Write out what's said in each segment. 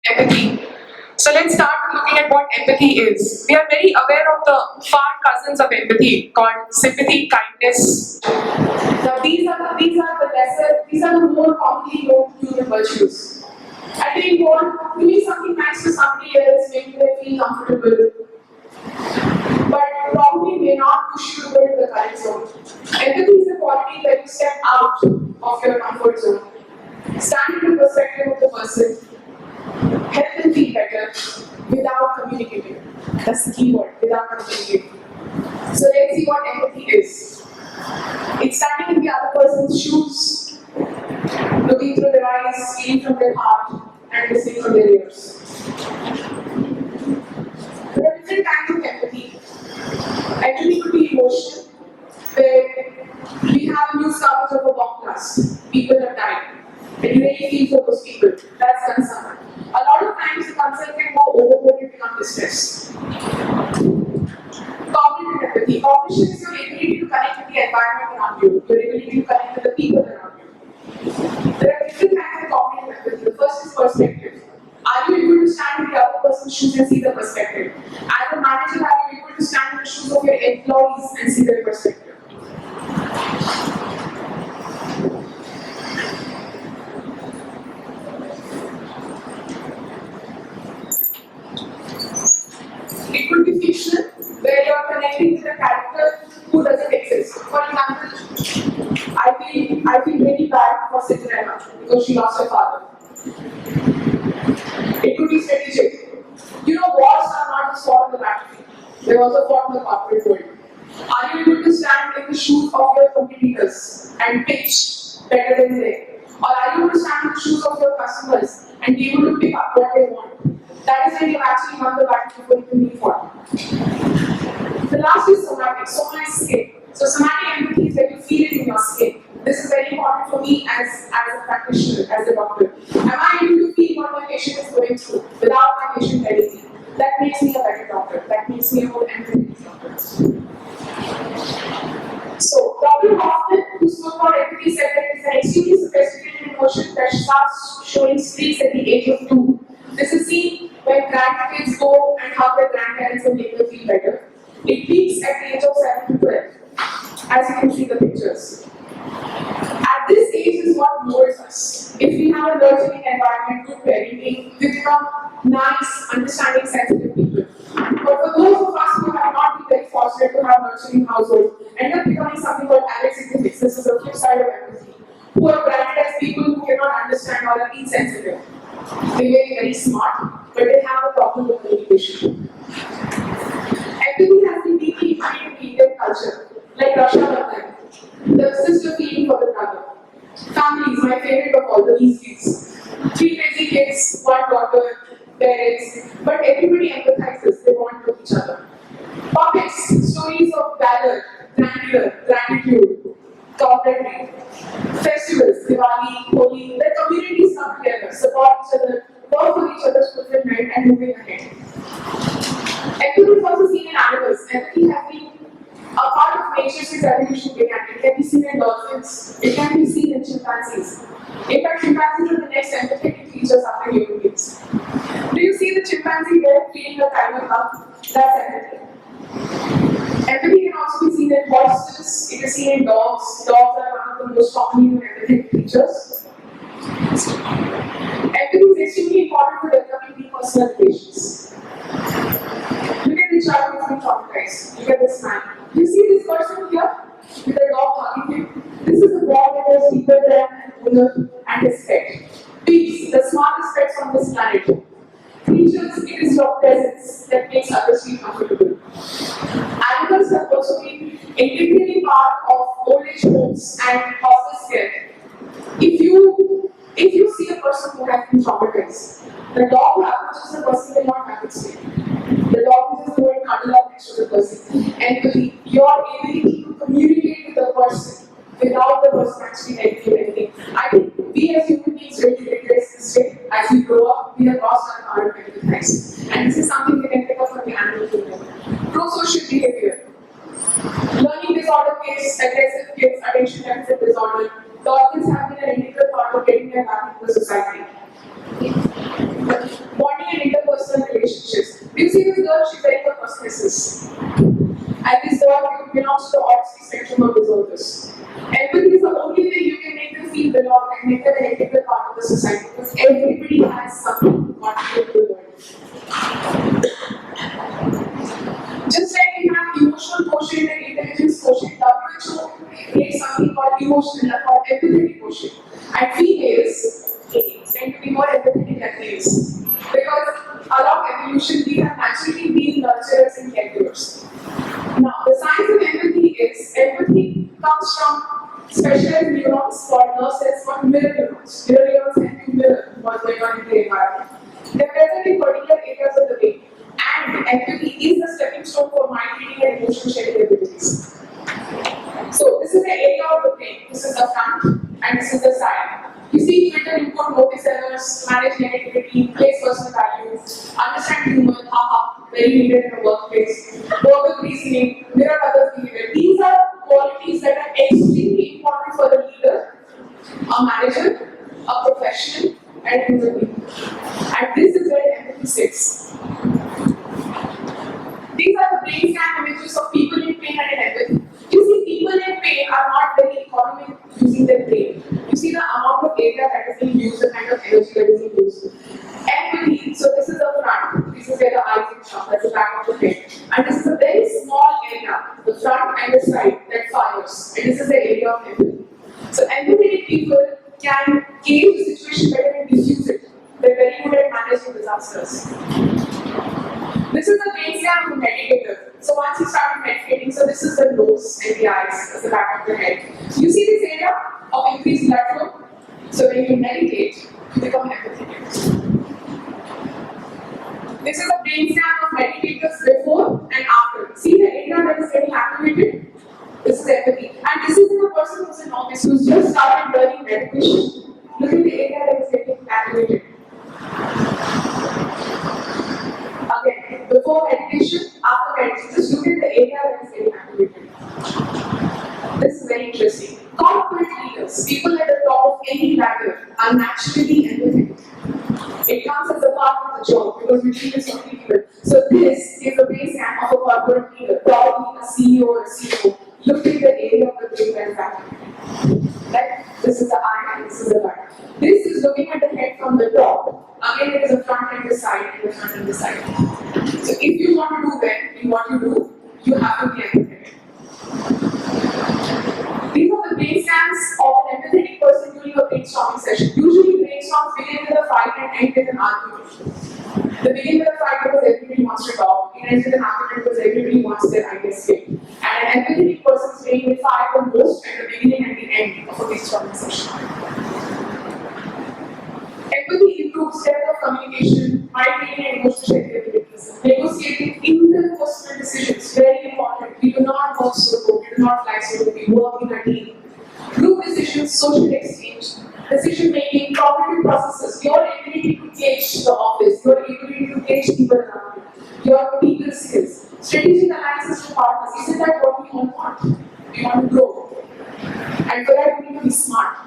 Empathy. So let's start looking at what empathy is. We are very aware of the far cousins of empathy called sympathy, kindness. Now these are the more commonly known human virtues. I think doing something nice to somebody else, making them feel comfortable, but probably may not push you to build the current zone. Empathy is a quality where you step out of your comfort zone, stand in the perspective of the person, help them feel better without communicating. That's the key word, without communicating. So let's see what empathy is. It's standing in the other person's shoes, looking through their eyes, feeling from their heart, and listening from their ears. There are different kinds of empathy. Empathy could be emotional, where we have a news coverage of a bomb blast. People have died. And you really feel for those people. That's concern. A lot of times the concern can go overboard and become distress. Cognitive empathy. Cognition is your ability to connect with the environment around you, your ability to connect with the people around you. There are different kinds of cognitive empathy. The first is perspective. Are you able to stand in the other person's shoes and see the perspective? As a manager, are you able to stand in the shoes of your employees and see their perspective? It could be fictional, where you are connecting with a character who doesn't exist. For example, I feel really bad for Cinderella because she lost her father. It could be strategic. You know, wars are not just fought on the battlefield. They're also fought in the corporate world. Are you able to stand in the shoes of your competitors and pitch better than they? Or are you able to stand in the shoes of your customers and be able to pick up what they want? That is when you actually won the battle before you can be fought. The last is somatic. Soma is skin. So somatic empathy is when you feel it in your skin. This is very important for me as a practitioner, as a doctor. Am I able to feel what my patient is going through without my patient telling me? That makes me a better doctor. That makes me a more empathetic doctor. So, Dr. Hoffman, who spoke about empathy, said that it's an extremely sophisticated emotion that starts showing streaks at the age of 2. This is seen when grandkids go and how their grandparents will make them feel better. It peaks at the age of 7 to 12, as you can see the pictures. At this age is what molds us. If we have a nurturing environment, good parenting, we become nice, understanding, sensitive people. But for those of us who have not been very fortunate to have nurturing households, end up becoming something called alexithymics. This is the flip side of empathy. Who are branded as people who cannot understand or are insensitive. They may be very smart, but they have a problem with communication. Empathy has been deeply ingrained in Indian culture, like Russia Bandhan, the sister feeling for the brother. Families, my favorite of all, the Weasleys. 3 crazy kids, 1 daughter, parents, but everybody empathizes, they bond with each other. Puppets, stories of valor, grandeur, gratitude, camaraderie. Festivals, Diwali, Holi, the communities come together, support each other, work for each other's fulfillment and moving ahead. Empathy is also seen in animals. Empathy has been a part of nature since evolution began. It can be seen in dolphins, it can be seen in chimpanzees. In fact, chimpanzees are the next empathetic creatures after human beings. Do you see the chimpanzee there feeding a tiger hug? That's empathy. Empathy can also be seen in horses, it is seen in dogs. Dogs are one of the most commonly empathetic creatures. Empathy is extremely important for developing interpersonal relations. Look at the child who has been traumatized. Look at this man. You see this person here with the dog hugging him? This is a dog that was deeper than an owner and his pet. Pigs, the smartest pets on this planet. Creatures, it is your presence that makes others feel comfortable. Animals have also been integrally part of old age homes and hospice care. If you see a person who has been traumatized, the dog who approaches the person will not have it stay. The dog will just go and cuddle up next to the person. Empathy, your ability to communicate with the person without the person actually telling you anything. I think we as human beings really regress this way. As we grow up, we have lost our power to empathize. And this is something we can pick up from the animal kingdom. Pro-social behavior. Learning disorder kids, aggressive kids, attention deficit disorder. Dolphins have been an integral part of getting them back into the society. narcissist. And this dog belongs to the autistic spectrum of disorders. Empathy is the only way you can make them feel belong and make them an integral part of the society, because everybody has something to contribute to the world. Just like we have emotional quotient and intelligence quotient, WHO creates something called emotional, called empathetic quotient. And females tend to be more empathetic than males. Because along evolution, we have naturally been nurturers and caregivers. Now, the science of empathy comes from specialized neurons called nerve cells called mirror neurons. Mirror neurons help you mirror what's going on in the environment. They are present in particular areas of the brain. And empathy is the stepping stone for mind reading and emotional sharing abilities. So, this is the area of the brain. This is the front and this is the side. You see, filter input, notice errors, manage negativity, place personal values, understand humor, very needed in a workplace, verbal reasoning, mirror others' behavior. These are qualities that are extremely important for the leader, a manager, a professional, and human being. And this is where empathy sits. These are the brain scan images of people in pain and in empathy. You see, people in pain are not very economic using their brain. You see the amount of data that is being used, the kind of energy that is being used. Empathy, so this is the front, this is where the eyes are shut, that's the back of the head. And this is a very small area, the front and the side, that fires. And this is the area of empathy. So empathetic people can gauge the situation better and diffuse it. They're very good at managing disasters. This is the brain scan of a meditator. So once you start meditating, so this is the nose and the eyes, that's the back of the head. You see this area of increased blood flow? So when you meditate, you become empathetic. This is a brain scan of meditators before and after. See the area that is getting activated? This is empathy. And this is in a person who's a novice, who's just started learning meditation. Look at the area that is getting activated. Again, before meditation, after meditation, just look at the area that is getting activated. This is very interesting. Corporate leaders, people at the top of any ladder, are naturally empathetic. It comes as a part of the job because we treat it so people. So this is the brain scan of a corporate leader, probably a CEO or a CFO. Look at the area of the brain that is activated. Right? This is the eye and this is the gut. This is looking at the head from the top. Again, it is the front and the side, and the front and the side. So if you want to do well in what you do, you have to be empathetic. These are the brain scans of an empathetic person during a brainstorming session. Usually brainstorms begin with a fight and end with an argument. They begin with a fight because everybody wants to talk. It ends with an argument because everybody wants their ideas straight. And an empathetic person's brain will fire the most at the beginning and the end of a brainstorming session. Empathy improves depth of communication, mind reading and emotional sharing abilities. Negotiating interpersonal decisions, very important. We do not work solo, we do not fly solo, we work in a team. Group decisions, social exchange, decision making, cognitive processes, your ability to gauge the office, your ability to gauge people around you, your people skills, strategic alliances with partners. Isn't that what we all want? We want to grow. And for that, we need to be smart.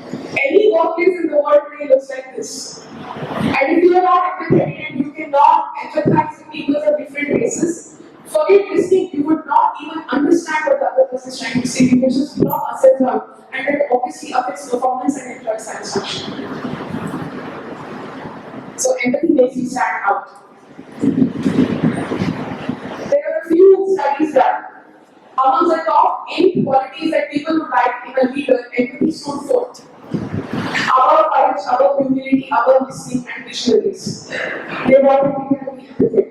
Any workplace in the world today looks like this. And if you are not empathetic and you cannot empathize with people of different races, forget listening, you would not even understand what the other person is trying to say. You can just block ourselves out, and that obviously affects performance and employee satisfaction. So empathy makes you stand out. There are a few studies done. Among the top 8 qualities that people would like in a leader, empathy stood forth. Above courage, above humility, above listening and visionaries. They want people to be empathetic.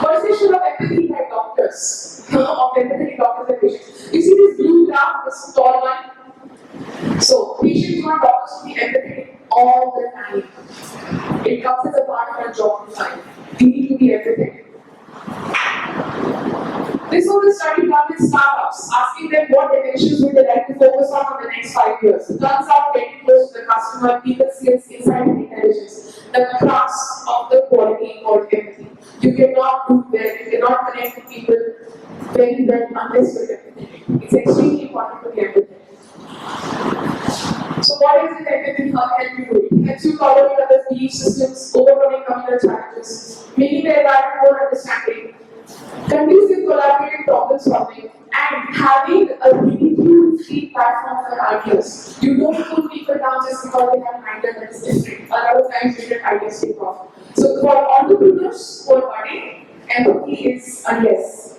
Perception of empathy by doctors, of empathetic doctors and patients. You see this blue graph, this tall one? So, patients want doctors to be empathetic all the time. It comes as a part of our job design. We need to be empathetic. This was a study done with startups, asking them what dimensions would they like to focus on the next 5 years. Turns out, getting close to the customer, people skills, insight, and intelligence, the crux of the quality called empathy. You cannot do well, you cannot connect with people very well unless you're empathetic. It's extremely important to be empathetic. So what is it empathy help you do? It helps you tolerate others' beliefs belief systems, overcoming communal challenges, making the environment more understanding, conducive collaborative problem solving, and having a really free platform for ideas. You don't put people down just because they have an idea that is different. A lot of times different ideas take off. So for entrepreneurs who are budding, empathy is a yes.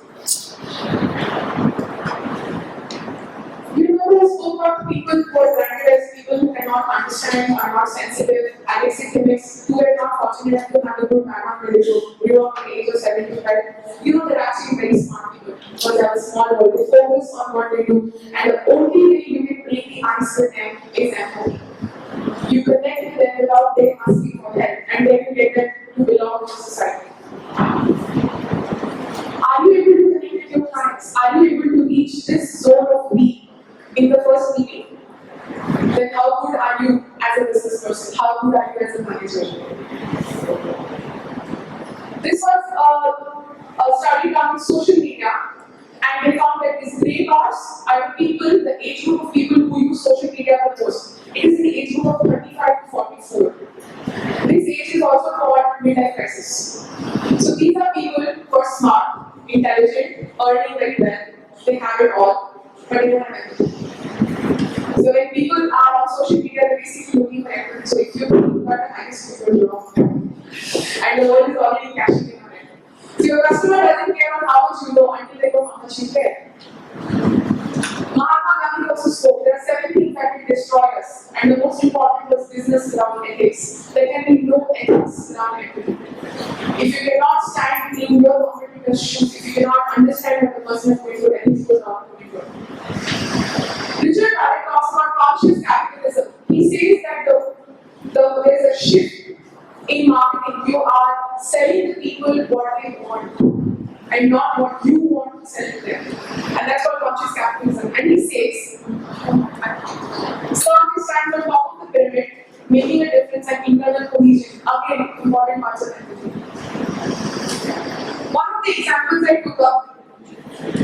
You remember I spoke about people who are branded as people who cannot understand, are not sensitive, alexithmics, who are not fortunate enough to have a good background when they grew up at the age of 75. You know, they're actually very smart people because they have a small world. They focus on what they do, and the only way you can break the ice with them is empathy. You connect with them without them asking for help, and then you get them to belong to society. Are you able to connect with your clients? Are you able to reach this zone of we in the first meeting? Then how good are you as a business person? How good are you as a manager? This was a study done on social media, and they found that these grey bars are the people, the age group of people who use social media the most. It is the age group of 35 to 44. This age is also called midlife crisis. So these are people who are smart, intelligent, earning very well, they have it all, but they don't have empathy. So when people are on social media, they're basically looking for empathy. So if you think you got the highest figure, you're wrong. And the world is already cashing in on it. So your customer doesn't care on how much you know until they know how much you care. Mahatma Gandhi also spoke, there are 7 things that will destroy us, and the most important was business without ethics. There can be no ethics without empathy. If you cannot stand in your competitor's shoes, if you cannot understand what the person is going through, ethics goes out the window. Richard Barrett talks about conscious capitalism. He says that there is a shift in marketing. You are selling the people what they want, and not what you want to sell to them. And that's called conscious capitalism. And he says, service stands on top of the pyramid, making a difference and internal cohesion. Again, important parts of empathy. One of the examples I took up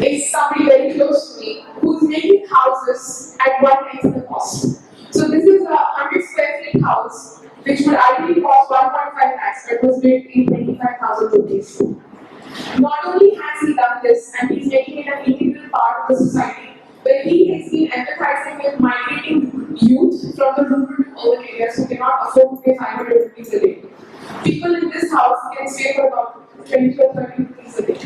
is somebody very close to me who's making houses at 1/10 the cost. So this is a 100 square feet house which would ideally cost 1.5 lakhs, but was built in 25,000 rupees. Not only has he done this, and he's making it an integral part of the society, but he has been empathizing with migrating youth from the rural to urban areas who cannot afford to pay 500 rupees a day. People in this house can stay for about 20 or 30 rupees a day.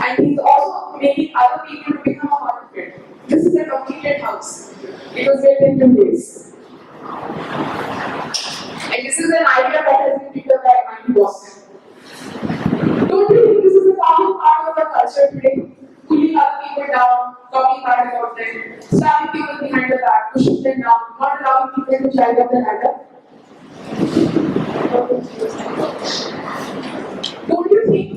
And he's also making other people to become a part of it. This is a completed house. It was built in 2 days. And this is an idea that has been picked up by MIT Boston. Don't you think this is a common part of the culture today? Pulling other people down, talking bad about them, stabbing people behind the back, pushing them down, not allowing people to climb up the ladder? Don't you think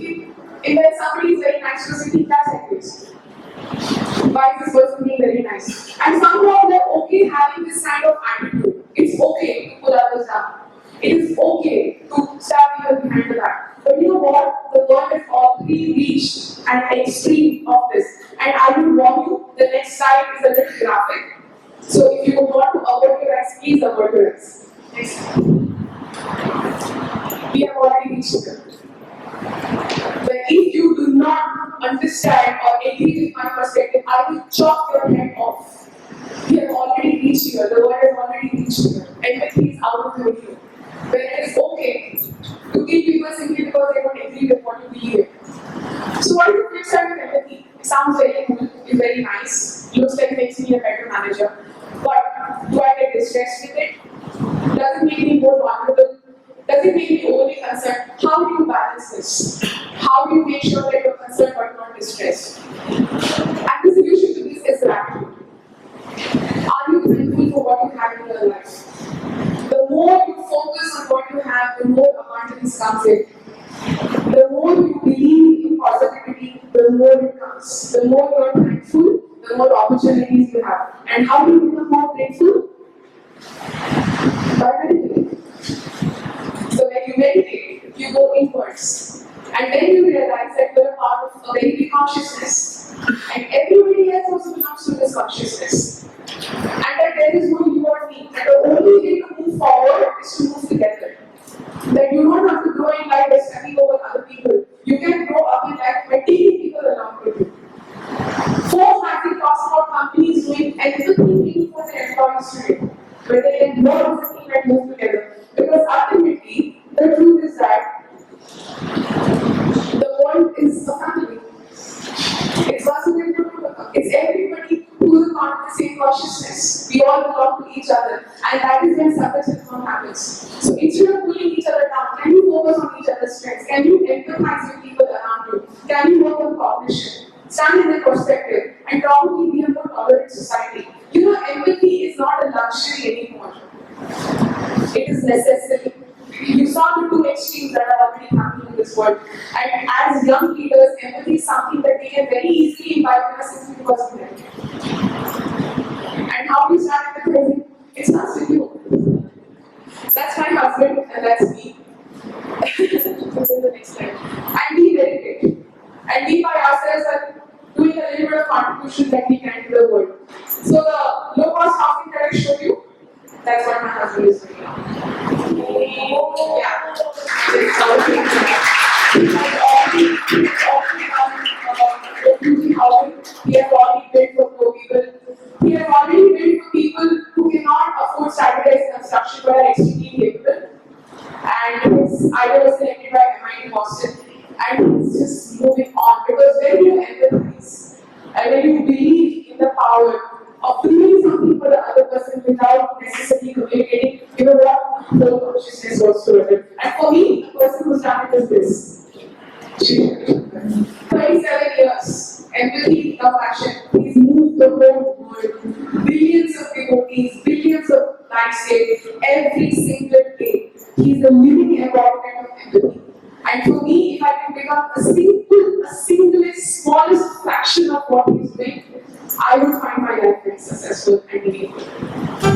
if when somebody is very nice to us, you think that's anyways? Why is this person being very nice? And somehow they're okay having this kind of attitude. It's okay to pull others down. It is okay to stab people behind the back. But you know what? The world has already reached an extreme of this. And I will warn you, the next slide is a little graphic. So if you want to avert your eyes, please avert your eyes. Next slide. We have already reached it. But if you do not understand or agree with my perspective, I will chop your head off. We have already reached here. The world has already reached here. Empathy is out of the window. Where it is okay to kill people simply because they don't agree with what you believe in. So what is the flip side of empathy? It sounds very cool, it's very nice, looks like it makes me a better manager. But do I get distressed with it? Does it make me more vulnerable? Does it make me overly concerned? How do you balance this? How do you make sure that you're concerned but not distressed? And the solution to this is gratitude. Are you thankful for what you have in your life? The more you focus on what you have, the more abundance comes in. The more you believe in positivity, the more it comes. The more you are thankful, the more opportunities you have. And how do you become more grateful? By meditating. So when you meditate, you go inwards. And then you realize that you're a part of a very big consciousness. And everybody else also belongs to this consciousness. And that there is no you or me. And the only way to move forward is to move together. That you don't have to grow in life by stepping over other people. You can grow up in life by taking people along with you. Fourth, I think talks about companies doing everything for their employees today, where they can work as a team and move together. Because ultimately, the truth is that the world is a family. It's possible to it's everybody who's not the same consciousness. We all belong to each other, and that is when self-reform happens. So instead of pulling each other down, can you focus on each other's strengths? Can you empathize with people around you? Can you work on cognition? Stand in their perspective and probably be a more tolerant society. You know, empathy is not a luxury anymore. It is necessary. You saw the two extremes that are already happening in this world. And as young leaders, empathy is something that we can very easily imbibe in us simply because of them. And how do you start empathizing? It starts with you. That's my husband, and that's me. Go to the next slide. And we meditate. And we by ourselves are doing a little bit of contribution that we can to the world. So the low cost housing that I showed you, that's what my husband is doing now. Yeah. It's already refugee housing. He has already built for poor people. He has already built for people who cannot afford standardized construction but are extremely capable. And his idea was selected by MIT Boston. And he's just moving on because when you empathize and when you believe in the power of doing something for the other person without necessarily communicating, you know what? The consciousness goes to it. And for me, the person who started is this. 27 years, empathy, compassion. He's moved the whole world. Billions of devotees, billions of lives saved every single day. He's a living embodiment of empathy. And for me, if I can pick up a singlest, smallest fraction of what he's doing, I would find my life very successful and meaningful.